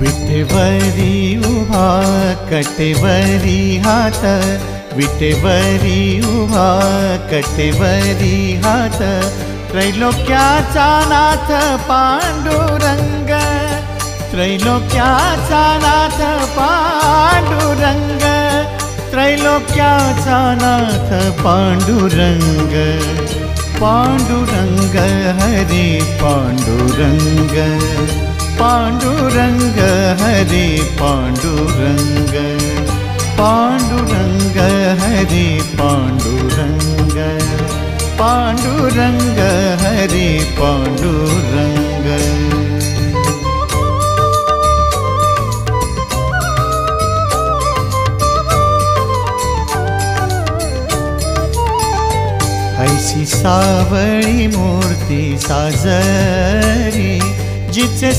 विटेवरी उभा कटेवरी हात, विटेवरी उभा कटेवरी हात, त्रैलोक्याचा नाथ पांडुरंग, त्रैलोक्याचा नाथ पांडुरंग, त्रैलोक्याचा नाथ पांडुरंग, पांडुरंग हरे पांडुरंग, पांडुरंग हरे पांडुरंग, पांडुरंग हरे पांडुरंग, पांडुरंग हरे पांडुरंग। ऐसी सावळी मूर्ती साजरी जिचे